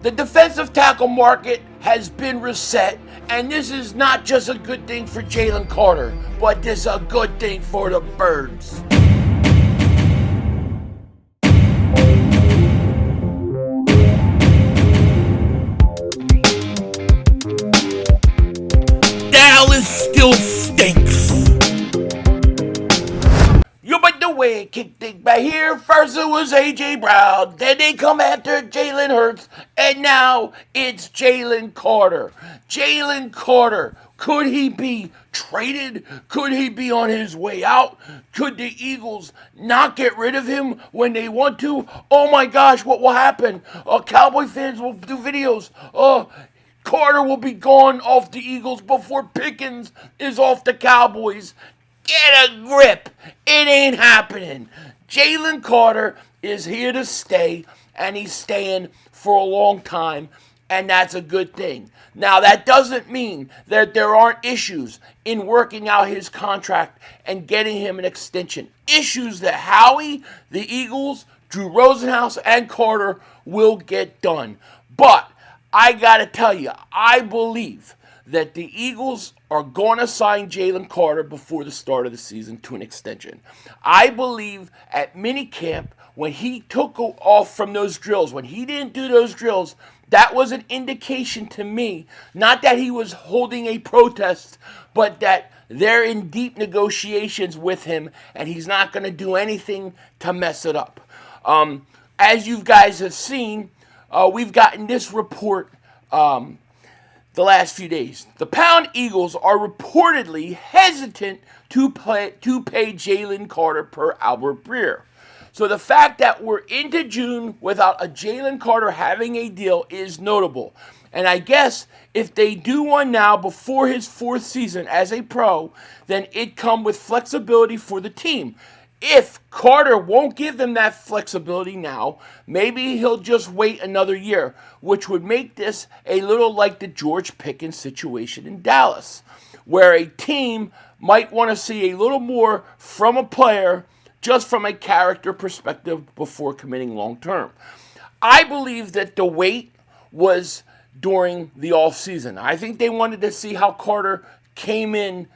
The defensive tackle market has been reset, and this is not just a good thing for Jalen Carter, but this is a good thing for the Birds. Dallas still stinks. You like the way it kicked things back here. First it was A.J. Brown, then they come after Jalen Hurts, and now it's Jalen Carter. Jalen Carter, could he be traded? Could he be on his way out? Could the Eagles not get rid of him when they want to? Oh my gosh, what will happen? Cowboy fans will do videos. Carter will be gone off the Eagles before Pickens is off the Cowboys. Get a grip. It ain't happening. Jalen Carter is here to stay, and he's staying for a long time, and that's a good thing. Now, that doesn't mean that there aren't issues in working out his contract and getting him an extension. Issues that Howie, the Eagles, Drew Rosenhaus, and Carter will get done. But I got to tell you, I believe that the Eagles are going to sign Jalen Carter before the start of the season to an extension. I believe at minicamp, when he took off from those drills, when he didn't do those drills, that was an indication to me, not that he was holding a protest, but that they're in deep negotiations with him, and he's not going to do anything to mess it up. As you guys have seen, we've gotten this report the last few days. The Pound Eagles are reportedly hesitant to pay Jalen Carter per Albert Breer. So the fact that we're into June without a Jalen Carter having a deal is notable. And I guess if they do one now before his fourth season as a pro, then it come with flexibility for the team. If Carter won't give them that flexibility now, maybe he'll just wait another year, which would make this a little like the George Pickens situation in Dallas, where a team might want to see a little more from a player just from a character perspective before committing long term. I believe that the wait was during the offseason. I think they wanted to see how Carter came in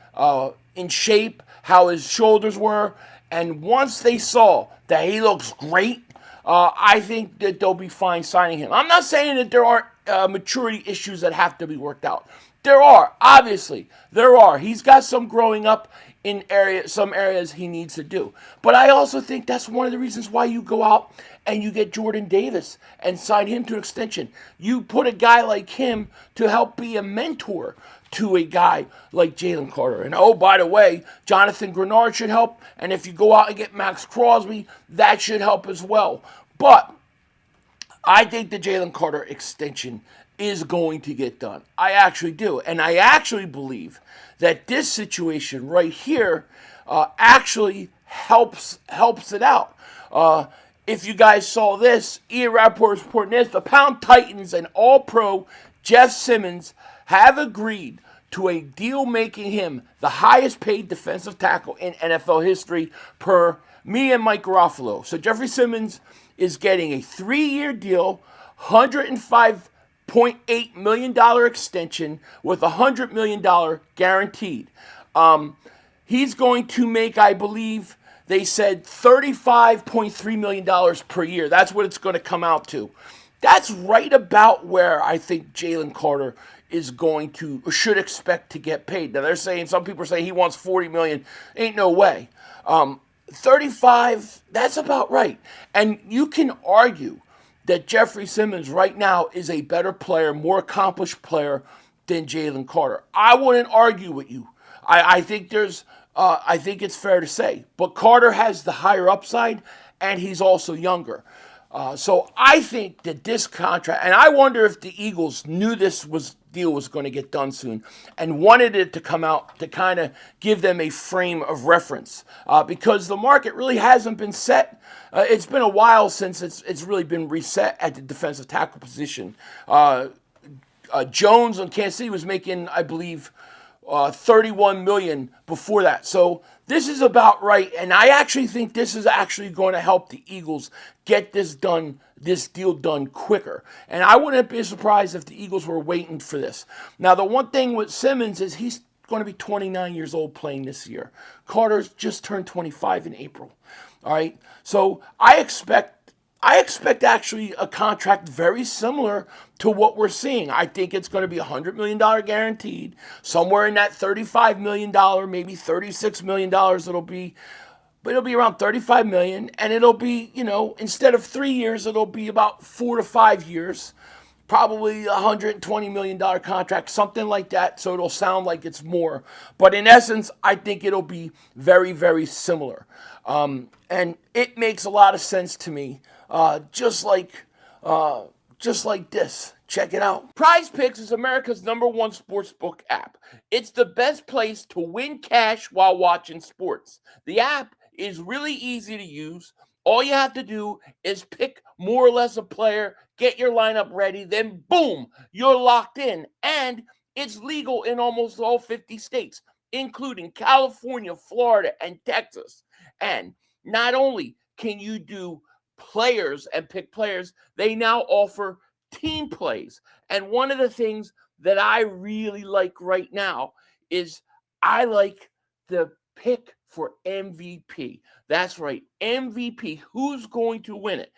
shape, how his shoulders were. And once they saw that he looks great, I think that they'll be fine signing him. I'm not saying that there aren't maturity issues that have to be worked out. There are, obviously. There are. He's got some growing up in some areas he needs to do. But I also think that's one of the reasons why you go out and you get Jordan Davis and sign him to an extension. You put a guy like him to help be a mentor to a guy like Jalen Carter. And oh, by the way, Jonathan Grenard should help. And if you go out and get Maxx Crosby, that should help as well. But I think the Jalen Carter extension is going to get done. I actually do. And I actually believe that this situation right here actually helps it out. If you guys saw this, Ian Rappaport is reporting this, the Pound Titans and All-Pro Jeff Simmons have agreed to a deal making him the highest paid defensive tackle in NFL history per me and Mike Garofalo. So Jeffrey Simmons is getting a 3-year deal, $105.8 million extension with $100 million guaranteed. He's going to make, I believe, they said $35.3 million per year. That's what it's going to come out to. That's right about where I think Jalen Carter is going to, or should expect to get paid. Now they're saying, some people are saying he wants $40 million. Ain't no way. 35, that's about right. And you can argue that Jeffrey Simmons right now is a better player, more accomplished player than Jalen Carter. I wouldn't argue with you. I think I think it's fair to say. But Carter has the higher upside, and he's also younger. So I think that this contract, and I wonder if the Eagles knew this deal was going to get done soon and wanted it to come out to kind of give them a frame of reference, because the market really hasn't been set. It's been a while since it's really been reset at the defensive tackle position. Jones on Kansas City was making, I believe, $31 million before that. So This is about right, and I actually think this is actually going to help the Eagles get this deal done quicker. And I wouldn't be surprised if the Eagles were waiting for this. Now, the one thing with Simmons is he's going to be 29 years old playing this year. Carter's just turned 25 in April. All right, so I expect actually a contract very similar to what we're seeing. I think it's going to be $100 million guaranteed, somewhere in that $35 million, maybe $36 million it'll be, but it'll be around $35 million, and it'll be, instead of 3 years, it'll be about 4 to 5 years, probably $120 million contract, something like that, so it'll sound like it's more. But in essence, I think it'll be very, very similar. And it makes a lot of sense to me. Just like this. Check it out. Prize Picks is America's #1 sportsbook app. It's the best place to win cash while watching sports. The app is really easy to use. All you have to do is pick more or less a player, get your lineup ready, then boom, you're locked in. And it's legal in almost all 50 states, including California, Florida, and Texas. And not only can you do players and pick players, they now offer team plays. And one of the things that I really like right now is I like the pick for MVP. That's right, MVP. Who's going to win it?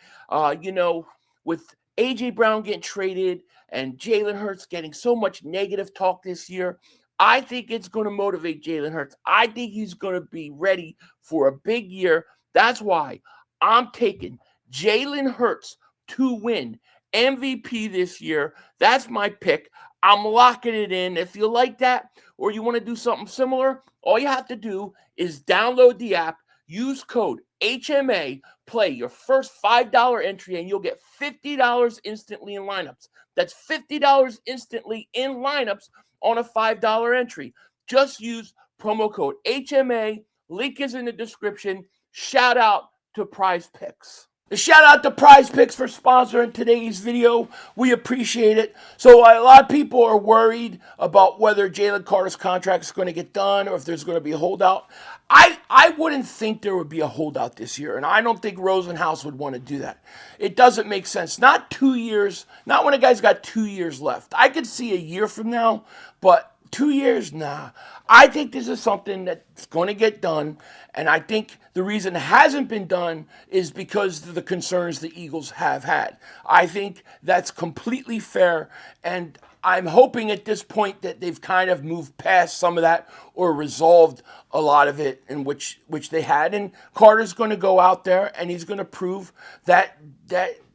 With A.J. Brown getting traded and Jalen Hurts getting so much negative talk this year, I think it's going to motivate Jalen Hurts. I think he's going to be ready for a big year. That's why I'm taking Jalen Hurts to win MVP this year. That's my pick. I'm locking it in. If you like that or you want to do something similar, all you have to do is download the app, use code HMA, play your first $5 entry, and you'll get $50 instantly in lineups. That's $50 instantly in lineups on a $5 entry. Just use promo code HMA. Link is in the description. Shout out to Prize Picks. A shout out to Prize Picks for sponsoring today's video. We appreciate it. So a lot of people are worried about whether Jalen Carter's contract is going to get done or if there's going to be a holdout. I wouldn't think there would be a holdout this year, and I don't think Rosenhaus would want to do that. It doesn't make sense. Not 2 years, not when a guy's got 2 years left. I could see a year from now, but 2 years, nah. I think this is something that's going to get done, and I think the reason it hasn't been done is because of the concerns the Eagles have had. I think that's completely fair, and I'm hoping at this point that they've kind of moved past some of that or resolved a lot of it, in which they had. And Carter's going to go out there and he's going to prove that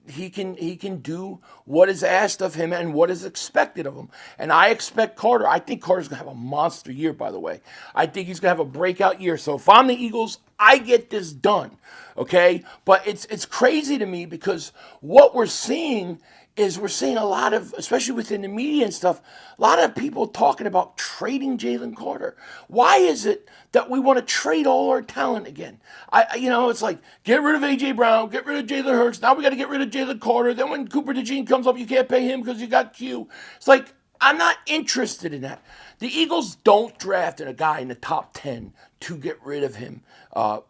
he can do what is asked of him and what is expected of him. And I expect Carter. I think Carter's going to have a monster year, by the way. I think he's going to have a breakout year. So if I'm the Eagles, I get this done, okay? But it's crazy to me because what we're seeing is we're seeing a lot of, especially within the media and stuff, a lot of people talking about trading Jalen Carter. Why is it that we want to trade all our talent again? It's like, get rid of A.J. Brown, get rid of Jalen Hurts. Now we got to get rid of Jalen Carter. Then when Cooper DeJean comes up, you can't pay him because you got Q. It's like, I'm not interested in that. The Eagles don't draft a guy in the top 10 to get rid of him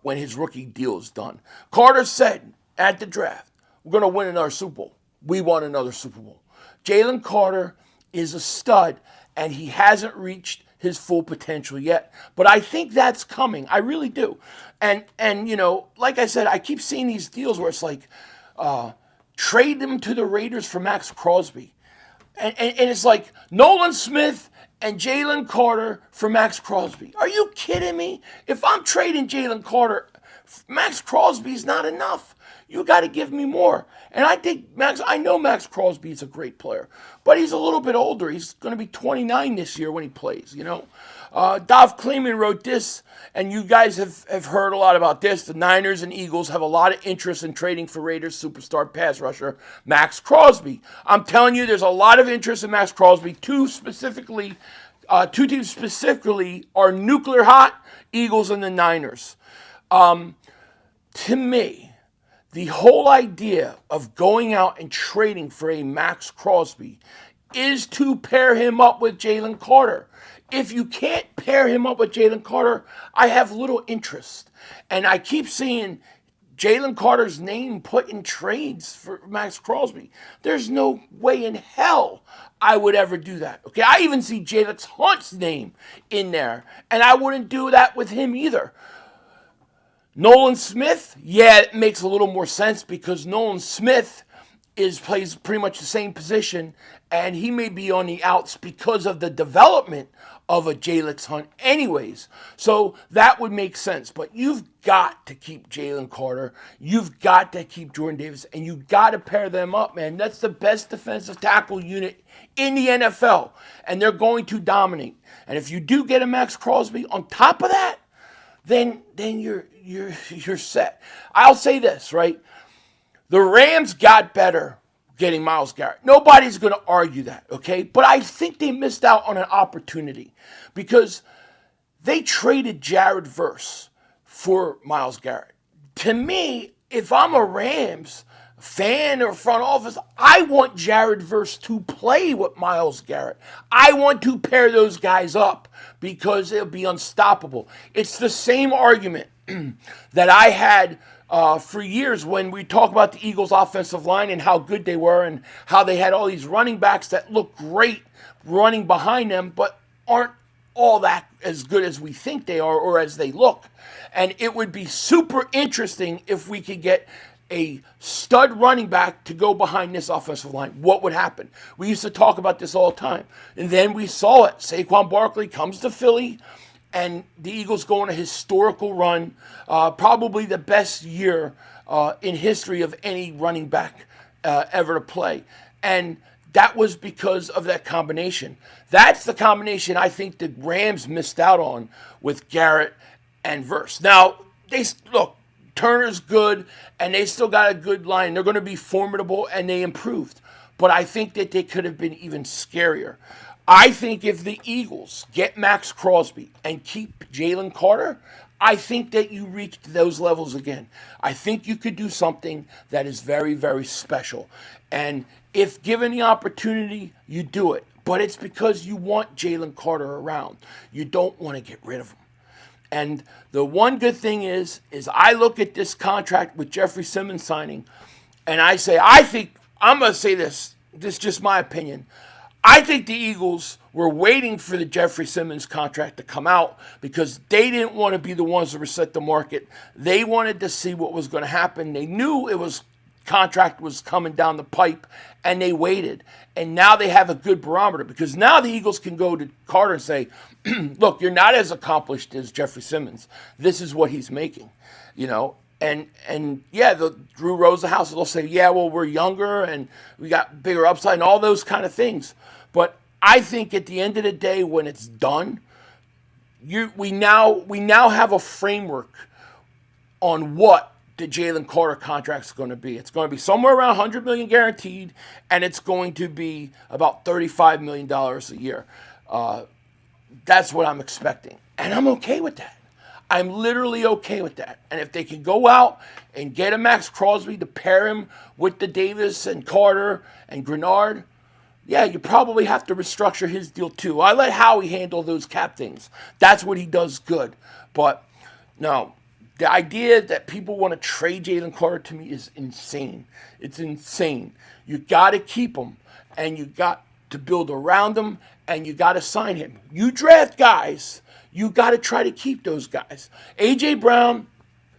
when his rookie deal is done. Carter said at the draft, we're going to win another Super Bowl. We want another Super Bowl. Jalen Carter is a stud, and he hasn't reached his full potential yet. But I think that's coming. I really do. And like I said, I keep seeing these deals where it's like, trade them to the Raiders for Maxx Crosby. And it's like Nolan Smith and Jalen Carter for Maxx Crosby. Are you kidding me? If I'm trading Jalen Carter, Maxx Crosby is not enough. You got to give me more. And I know Maxx Crosby is a great player, but he's a little bit older. He's going to be 29 this year when he plays, Dov Kleeman wrote this, and you guys have heard a lot about this. The Niners and Eagles have a lot of interest in trading for Raiders superstar pass rusher Maxx Crosby. I'm telling you, there's a lot of interest in Maxx Crosby. Two teams specifically are nuclear hot, Eagles and the Niners. To me, the whole idea of going out and trading for a Maxx Crosby is to pair him up with Jalen Carter. if you can't pair him up with Jalen Carter, I have little interest. And I keep seeing Jalen Carter's name put in trades for Maxx Crosby. There's no way in hell I would ever do that. Okay, I even see Jalen Hunt's name in there, and I wouldn't do that with him either. Nolan Smith, yeah, it makes a little more sense because Nolan Smith plays pretty much the same position, and he may be on the outs because of the development of a Jalen Hunt anyways. So that would make sense. But you've got to keep Jalen Carter. You've got to keep Jordan Davis, and you've got to pair them up, man. That's the best defensive tackle unit in the NFL, and they're going to dominate. And if you do get a Maxx Crosby on top of that, then you're set. I'll say this, right? The Rams got better getting Myles Garrett. Nobody's going to argue that, okay? But I think they missed out on an opportunity because they traded Jared Verse for Myles Garrett. To me, if I'm a Rams fan or front office, I want Jared Verse to play with Myles Garrett. I want to pair those guys up because it'll be unstoppable. It's the same argument that I had for years when we talk about the Eagles' offensive line and how good they were and how they had all these running backs that look great running behind them but aren't all that as good as we think they are or as they look. And it would be super interesting if we could get a stud running back to go behind this offensive line. What would happen? We used to talk about this all the time. And then we saw it. Saquon Barkley comes to Philly, and the Eagles go on a historical run, probably the best year in history of any running back ever to play. And that was because of that combination. That's the combination I think the Rams missed out on with Garrett and Verse. Now, look, Turner's good, and they still got a good line. They're going to be formidable, and they improved. But I think that they could have been even scarier. I think if the Eagles get Maxx Crosby and keep Jalen Carter, I think that you reached those levels again. I think you could do something that is very, very special. And if given the opportunity, you do it. But it's because you want Jalen Carter around. You don't want to get rid of him. And the one good thing is I look at this contract with Jeffrey Simmons signing, and I say, I'm going to say this is just my opinion. I think the Eagles were waiting for the Jeffrey Simmons contract to come out because they didn't want to be the ones that reset the market. They wanted to see what was going to happen. They knew contract was coming down the pipe, and they waited. And now they have a good barometer because now the Eagles can go to Carter and say, look, you're not as accomplished as Jeffrey Simmons. This is what he's making, And yeah, the Drew Rosenhaus will say, yeah, well, we're younger and we got bigger upside and all those kind of things. But I think at the end of the day, when it's done, we now have a framework on what the Jalen Carter contract is going to be. It's going to be somewhere around $100 million guaranteed, and it's going to be about $35 million a year. That's what I'm expecting, and I'm okay with that. I'm literally okay with that. And if they can go out and get a Maxx Crosby to pair him with the Davis and Carter and Grenard, yeah, you probably have to restructure his deal too. I let Howie handle those cap things. That's what he does good. But no, the idea that people want to trade Jalen Carter to me is insane. It's insane. You got to keep him, and you got to build around him, and you got to sign him. You draft guys, you got to try to keep those guys. A.J. Brown,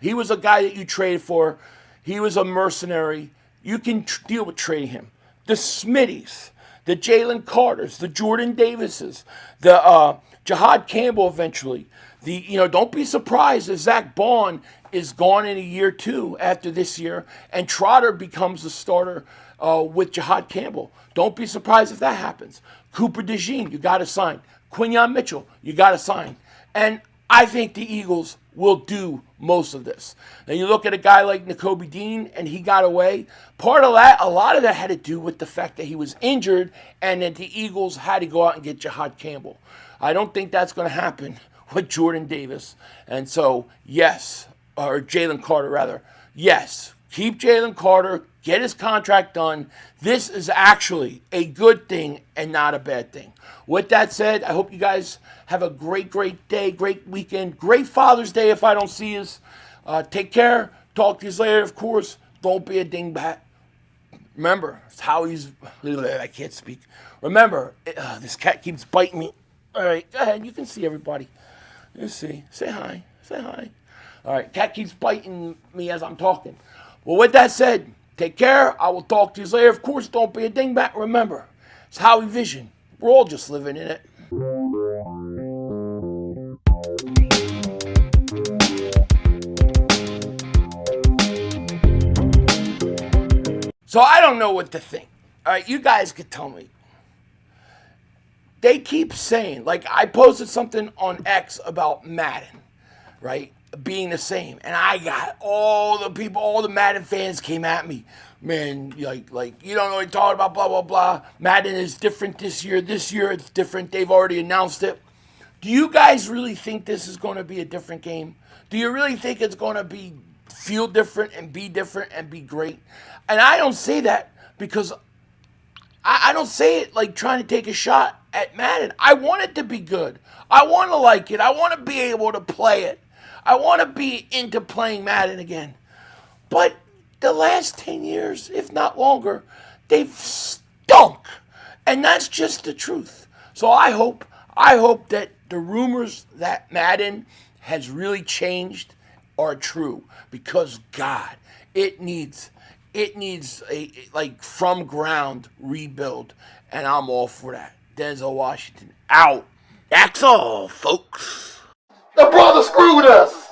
he was a guy that you traded for. He was a mercenary. You can deal with trading him. The Smitties, the Jalen Carters, the Jordan Davises, the Jahad Campbell eventually. Don't be surprised if Zach Bond is gone in a year too after this year, and Trotter becomes the starter with Jahad Campbell. Don't be surprised if that happens. Cooper DeJean, you got to sign. Quinyon Mitchell, you got to sign. And I think the Eagles will do most of this. Now you look at a guy like Nakobe Dean, and he got away. Part of that, a lot of that had to do with the fact that he was injured and that the Eagles had to go out and get Jahad Campbell. I don't think that's going to happen with Jordan Davis. And so, yes, or Jalen Carter rather. Yes, keep Jalen Carter, Get his contract done. This is actually a good thing and not a bad thing. With that said, I hope you guys have a great, great day, great weekend, great Father's Day if I don't see you. Take care. Talk to you later, of course. Don't be a dingbat. Remember, it's how he's... I can't speak. Remember, this cat keeps biting me. All right, go ahead. You can see everybody. You see. Say hi. Say hi. All right, cat keeps biting me as I'm talking. Well, with that said, take care. I will talk to you later. Of course, don't be a dingbat. Remember, it's Howie Vision. We're all just living in it. So I don't know what to think. All right, you guys could tell me. They keep saying, like I posted something on X about Madden, right? Being the same. And I got all the people, all the Madden fans came at me. Man, like you don't know what you're talking about, blah, blah, blah. Madden is different this year. This year it's different. They've already announced it. Do you guys really think this is going to be a different game? Do you really think it's going to feel different and be great? And I don't say that because I don't say it like trying to take a shot at Madden. I want it to be good. I want to like it. I want to be able to play it. I want to be into playing Madden again. But the last 10 years, if not longer, they've stunk. And that's just the truth. So I hope that the rumors that Madden has really changed are true. Because, God, it needs a from ground rebuild. And I'm all for that. Denzel Washington out. That's all, folks. The brother screwed us.